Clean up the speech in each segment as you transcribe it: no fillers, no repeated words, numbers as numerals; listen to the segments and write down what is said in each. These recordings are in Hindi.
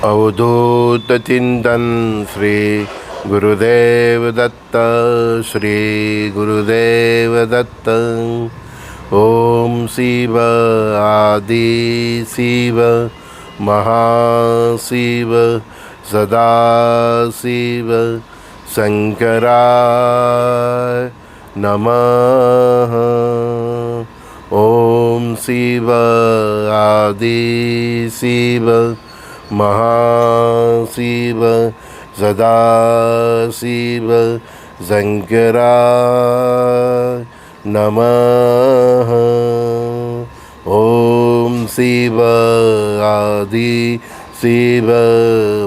अवधूत चिंतन श्री गुरुदेव दत्त। श्री गुरुदेव दत्त। ओम शिव आदि शिव महाशिव सदा शिव शंकराय नमः। ओम शिव आदि शिव महाशिव सदाशिव शंकराय नमः। ओम शिव आदि शिव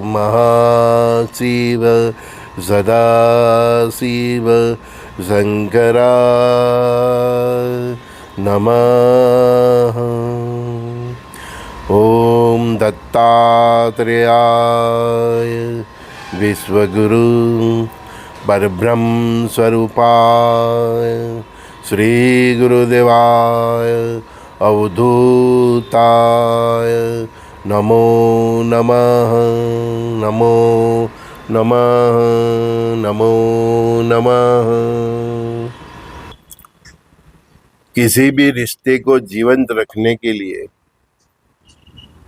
महाशिव सदाशिव शंकराय नमः। ओम दत्तात्रेयाय विश्वगुरु परब्रह्म स्वरूपाय श्री गुरुदेवाय अवधूताय नमो नमः। नमो नमः। नमो नमः। किसी भी रिश्ते को जीवंत रखने के लिए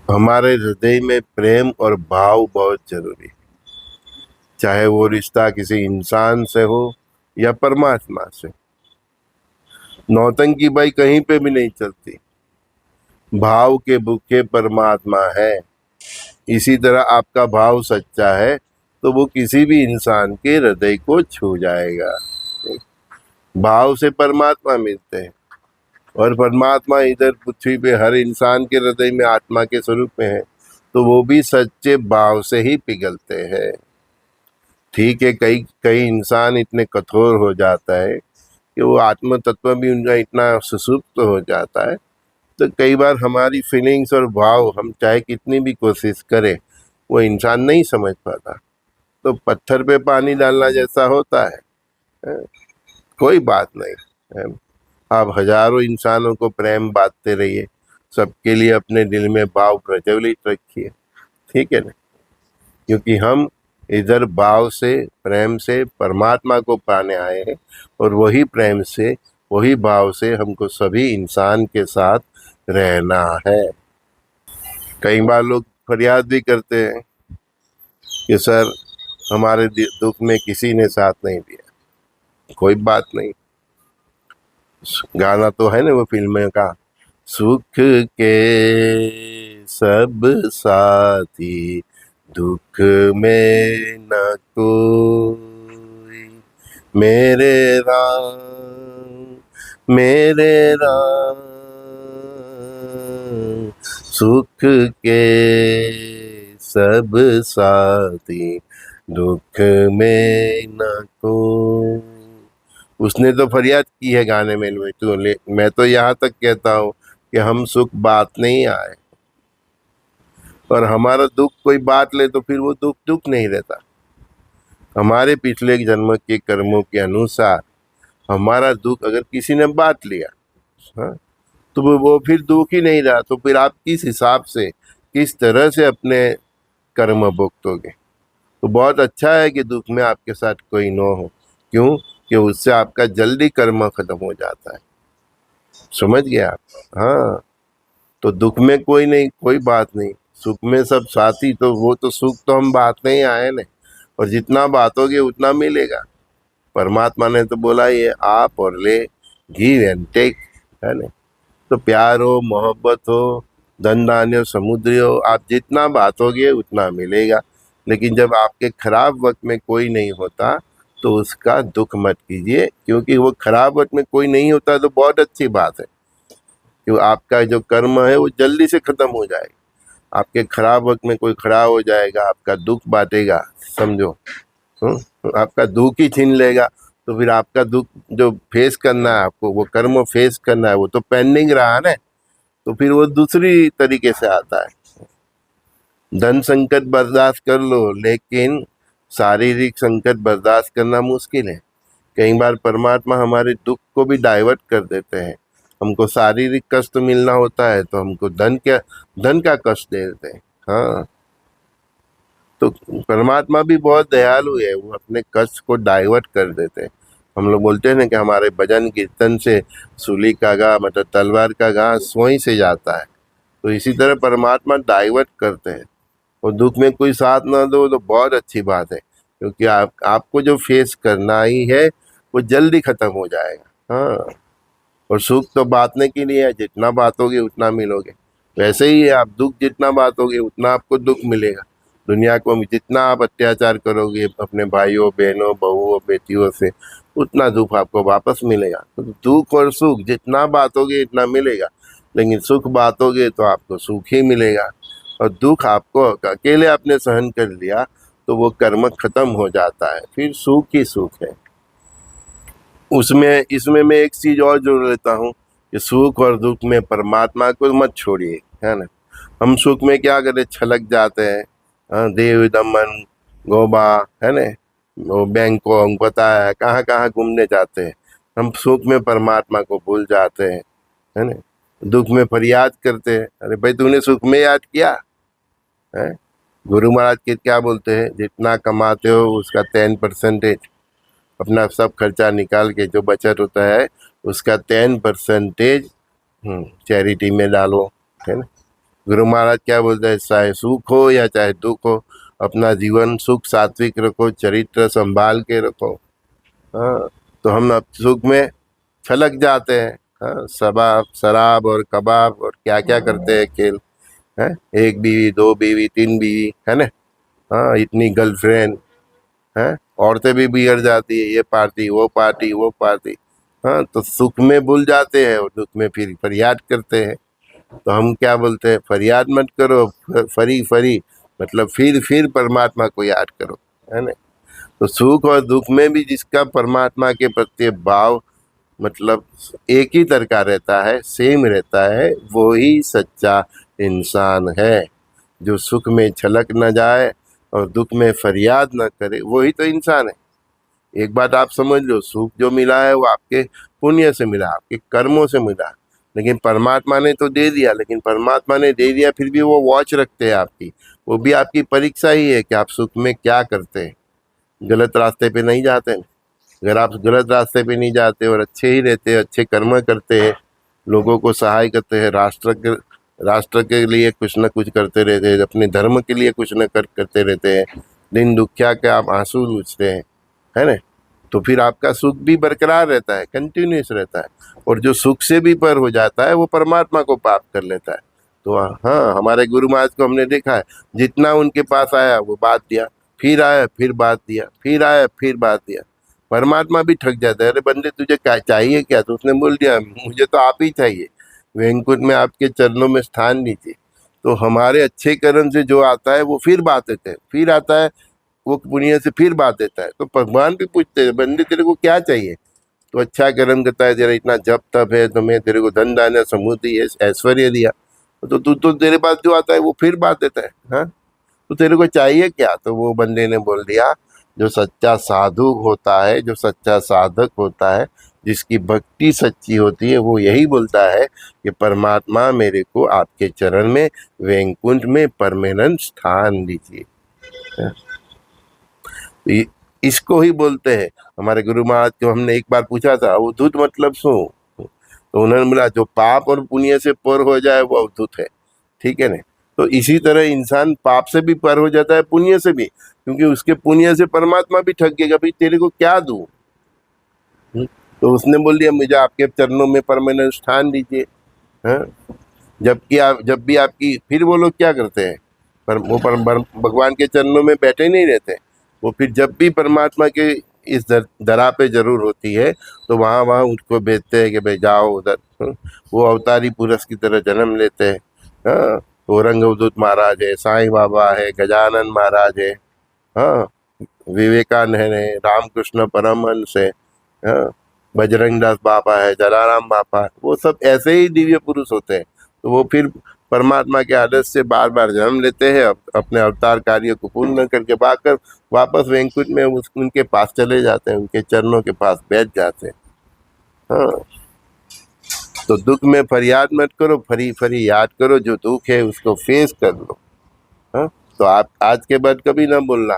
हमारे हृदय में प्रेम और भाव बहुत जरूरी है। चाहे वो रिश्ता किसी इंसान से हो या परमात्मा से। नौटंकी भाई कहीं पे भी नहीं चलती। भाव के भूखे परमात्मा है। इसी तरह आपका भाव सच्चा है तो वो किसी भी इंसान के हृदय को छू जाएगा। भाव से परमात्मा मिलते हैं और परमात्मा इधर पृथ्वी पे हर इंसान के हृदय में आत्मा के स्वरूप में है, तो वो भी सच्चे भाव से ही पिघलते हैं। ठीक है, कई कई इंसान इतने कठोर हो जाता है कि वो आत्म तत्व भी उनका इतना सुसुप्त हो जाता है, तो कई बार हमारी फीलिंग्स और भाव हम चाहे कितनी भी कोशिश करें वो इंसान नहीं समझ पाता। तो पत्थर पे पानी डालना जैसा होता है। कोई बात नहीं, आप हजारों इंसानों को प्रेम बांटते रहिए, सबके लिए अपने दिल में भाव प्रज्वलित रखिए। ठीक है ना, क्योंकि हम इधर भाव से प्रेम से परमात्मा को पाने आए हैं और वही प्रेम से वही भाव से हमको सभी इंसान के साथ रहना है। कई बार लोग फरियाद भी करते हैं कि सर हमारे दुख में किसी ने साथ नहीं दिया। कोई बात नहीं, गाना तो है ना वो फिल्म का, सुख के सब साथी दुख में न कोई, मेरे राम मेरे राम। सुख के सब साथी दुख में न कोई। उसने तो फरियाद की है गाने में, मैं तो यहाँ तक कहता हूँ कि हम सुख बात नहीं आए और हमारा दुख कोई बात ले तो फिर वो दुख दुख नहीं रहता। हमारे पिछले जन्म के कर्मों के अनुसार हमारा दुख अगर किसी ने बांट लिया, हाँ, तो वो फिर दुख ही नहीं रहा। तो फिर आप किस हिसाब से किस तरह से अपने कर्म भुगतोगे। तो बहुत अच्छा है कि दुख में आपके साथ कोई न हो। क्यों? कि उससे आपका जल्दी कर्म खत्म हो जाता है। समझ गया आप? हाँ, तो दुख में कोई नहीं, कोई बात नहीं, सुख में सब साथी। तो वो तो सुख तो हम बांटने ही आए ना, और जितना बांटोगे उतना मिलेगा। परमात्मा ने तो बोला ये आप और ले, गिव एंड टेक, है ना। तो प्यार हो, मोहब्बत हो, धन धान्य हो, समुद्री हो, आप जितना बांटोगे उतना मिलेगा। लेकिन जब आपके खराब वक्त में कोई नहीं होता तो उसका दुख मत कीजिए, क्योंकि वो खराब वक्त में कोई नहीं होता तो बहुत अच्छी बात है। क्योंकि आपका जो कर्म है वो जल्दी से खत्म हो जाएगा। आपके खराब वक्त में कोई खड़ा हो जाएगा, आपका दुख बांटेगा, समझो, आपका दुख ही छीन लेगा। तो फिर आपका दुख जो फेस करना है आपको, वो कर्म फेस करना है, वो तो पेंडिंग रहा ना। तो फिर वो दूसरी तरीके से आता है। धन संकट बर्दाश्त कर लो, लेकिन शारीरिक संकट बर्दाश्त करना मुश्किल है। कई बार परमात्मा हमारे दुख को भी डाइवर्ट कर देते हैं। हमको शारीरिक कष्ट मिलना होता है तो हमको धन का कष्ट दे देते हैं। हाँ, तो परमात्मा भी बहुत दयालु है, वो अपने कष्ट को डाइवर्ट कर देते हैं। हम लोग बोलते हैं ना कि हमारे भजन कीर्तन से सूली का घा मतलब तलवार का घा स्वहीं से जाता है, तो इसी तरह परमात्मा डाइवर्ट करते हैं। और दुख में कोई साथ ना दो तो बहुत अच्छी बात है, क्योंकि आपको जो फेस करना ही है वो जल्दी खत्म हो जाएगा। हाँ, और सुख तो बांटने के लिए है, जितना बांटोगे उतना मिलोगे। वैसे ही है, आप दुख जितना बांटोगे उतना आपको दुख मिलेगा। दुनिया को जितना आप अत्याचार करोगे अपने भाइयों बहनों बहुओं बेटियों से, उतना दुख आपको वापस मिलेगा। तो दुख और सुख जितना बांटोगे इतना मिलेगा, लेकिन सुख बांटोगे तो आपको सुख ही मिलेगा। और दुख आपको अकेले आपने सहन कर लिया तो वो कर्म खत्म हो जाता है, फिर सुख ही सुख है उसमें। इसमें मैं एक चीज और जोड़ लेता हूँ कि सुख और दुख में परमात्मा को मत छोड़िए, है ना। हम सुख में क्या करें, छलक जाते हैं, हाँ, देव दमन गोबा, है ना, वो बैंकॉक पता है कहाँ कहाँ घूमने जाते हैं। हम सुख में परमात्मा को भूल जाते हैं, है ना। दुख में फरियाद करते हैं, अरे भाई तूने सुख में याद किया है। गुरु महाराज के क्या बोलते हैं, जितना कमाते हो उसका 10% अपना सब खर्चा निकाल के जो बचत होता है उसका 10% चैरिटी में डालो, है ना। गुरु महाराज क्या बोलते हैं, चाहे सुख हो या चाहे दुख हो, अपना जीवन सुख सात्विक रखो, चरित्र संभाल के रखो। हाँ, तो हम अब सुख में छलक जाते हैं। हाँ, शराब और कबाब और क्या क्या करते हैं खेल, है, एक बीवी दो बीवी तीन बीवी, है ना। हाँ, इतनी गर्लफ्रेंड है, औरतें भी बिगड़ जाती है, ये पार्टी वो पार्टी वो पार्टी। हाँ, तो सुख में भूल जाते हैं और दुख में फिर फरियाद करते हैं। तो हम क्या बोलते हैं, फरियाद मत करो, फरी फरी मतलब फिर परमात्मा को याद करो, है ना। तो सुख और दुख में भी जिसका परमात्मा के प्रति भाव मतलब एक ही तरह का रहता है, सेम रहता है, वो ही सच्चा इंसान है। जो सुख में छलक न जाए और दुख में फरियाद न करे, वही तो इंसान है। एक बात आप समझ लो, सुख जो मिला है वो आपके पुण्य से मिला, आपके कर्मों से मिला। लेकिन परमात्मा ने तो दे दिया, लेकिन परमात्मा ने दे दिया फिर भी वो वॉच रखते हैं आपकी। वो भी आपकी परीक्षा ही है कि आप सुख में क्या करते हैं, गलत रास्ते पे नहीं जाते। अगर आप गलत रास्ते पे नहीं जाते और अच्छे ही रहते हैं, अच्छे कर्म करते हैं, लोगों को सहाय करते हैं, राष्ट्र के लिए कुछ न कुछ करते रहते हैं, अपने धर्म के लिए कुछ न करते रहते हैं, दिन दुखिया के आप आंसू लूटते हैं, है ना। तो फिर आपका सुख भी बरकरार रहता है, कंटिन्यूस रहता है। और जो सुख से भी पर हो जाता है वो परमात्मा को पाप कर लेता है। तो हाँ, हमारे गुरु महाराज को हमने देखा है, जितना उनके पास आया वो बात दिया, फिर आया फिर बात दिया, फिर आया फिर बात दिया। परमात्मा भी थक जाता है, अरे बंदे तुझे क्या चाहिए क्या, तो उसने बोल दिया मुझे तो आप ही चाहिए, वैकुंठ में आपके चरणों में स्थान लीजिए। तो हमारे अच्छे कर्म से जो आता है वो फिर बात देते हैं, फिर आता है वो पुण्य से फिर बात देता है। तो भगवान भी पूछते हैं, बंदे तेरे को क्या चाहिए, तो अच्छा कर्म करता है, तेरा इतना जप तप है तो मैं तेरे को धन धान्य समृद्धि ऐश्वर्य दिया, तो तू तो तेरे पास जो आता है वो फिर बात देता है। हाँ, तो तेरे को चाहिए क्या, तो वो बंदे ने बोल दिया, जो सच्चा साधु होता है, जो सच्चा साधक होता है, जिसकी भक्ति सच्ची होती है, वो यही बोलता है कि परमात्मा मेरे को आपके चरण में वैकुंठ में परमानेंट स्थान दीजिए। इसको ही बोलते हैं। हमारे गुरु महाराज को हमने एक बार पूछा था अवधूत मतलब शू, तो उन्होंने बोला जो पाप और पुण्य से पर हो जाए वो अवधूत है, ठीक है ना। तो इसी तरह इंसान पाप से भी पर हो जाता है, पुण्य से भी, क्योंकि उसके पुण्य से परमात्मा भी ठग गएगा, भाई तेरे को क्या दूं। तो उसने बोल दिया मुझे आपके चरणों में परमानेंट स्थान दीजिए। हाँ, जबकि आप जब भी आपकी, फिर वो लोग क्या करते हैं, पर वो भगवान के चरणों में बैठे नहीं रहते, वो फिर जब भी परमात्मा के इस दरा पे जरूर होती है तो वहाँ वहाँ उनको भेजते हैं कि भाई जाओ उधर। वो अवतारी पुरुष की तरह जन्म लेते हैं। हाँ, औरंग अवधूत महाराज है, साईं बाबा है, गजानन महाराज है, हाँ, विवेकानंद है, रामकृष्ण परमहंस है, हाँ, बजरंग दास बाबा है, जलाराम बाबा है, वो सब ऐसे ही दिव्य पुरुष होते हैं। तो वो फिर परमात्मा के आदेश से बार बार जन्म लेते हैं, अपने अवतार कार्य को पूर्ण करके वापस वैकुंठ में उनके पास चले जाते हैं, उनके चरणों के पास बैठ जाते हैं। हाँ, तो दुख में फरियाद मत करो, फरी फरी याद करो, जो दुख है उसको फेस कर लो। हाँ, तो आप आज के बाद कभी ना बोलना,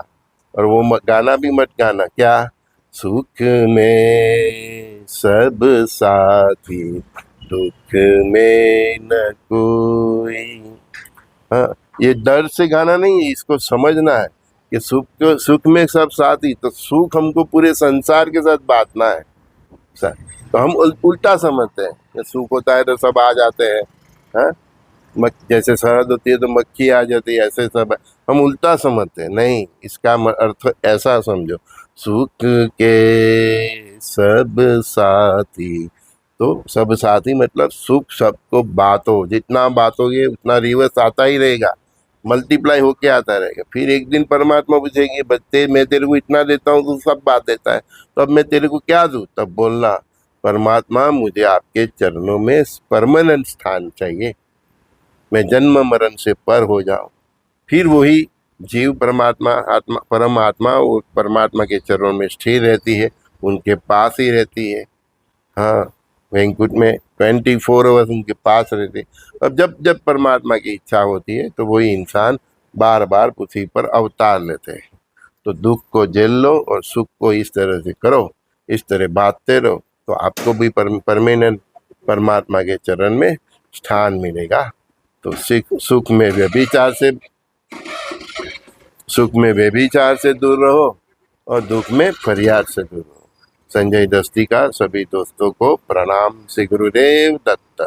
और वो गाना भी मत गाना, क्या सुख में सब साथी दुख में न कोई। हाँ, ये डर से गाना नहीं है, इसको समझना है कि सुख में सब साथी, तो सुख हमको पूरे संसार के साथ बांटना है। तो हम उल्टा समझते हैं कि सुख होता है तो सब आ जाते हैं, हाँ, जैसे सरहद होती है तो मक्खी आ जाती है, ऐसे सब हम उल्टा समझते हैं। नहीं, इसका अर्थ ऐसा समझो, सुख के सब साथी, तो सब साथी मतलब सुख सबको बांटो, जितना बांटोगे उतना रिवर्स आता ही रहेगा, मल्टीप्लाई होके आता रहेगा। फिर एक दिन परमात्मा पूछेगी, बच्चे मैं तेरे को इतना देता हूँ, तू सब बात देता है, तो अब मैं तेरे को क्या दूँ? तब बोलना, परमात्मा मुझे आपके चरणों में परमानेंट स्थान चाहिए, मैं जन्म मरण से पर हो जाऊं। फिर वही जीव परमात्मा आत्मा परमात्मा वो परमात्मा के चरणों में स्थिर रहती है, उनके पास ही रहती है। हाँ, वैंकुट में 24 आवर्स उनके पास रहते। अब जब जब परमात्मा की इच्छा होती है तो वही इंसान बार बार पृथ्वी पर अवतार लेते हैं। तो दुख को झेल लो और सुख को इस तरह से करो, इस तरह बांटते रहो, तो आपको भी परमानेंट परमात्मा के चरण में स्थान मिलेगा। तो सुख में व्यभिचार से दूर रहो और दुख में फरियाद से दूर रहो। संजय दस्ती का सभी दोस्तों को प्रणाम, श्री गुरुदेव दत्त।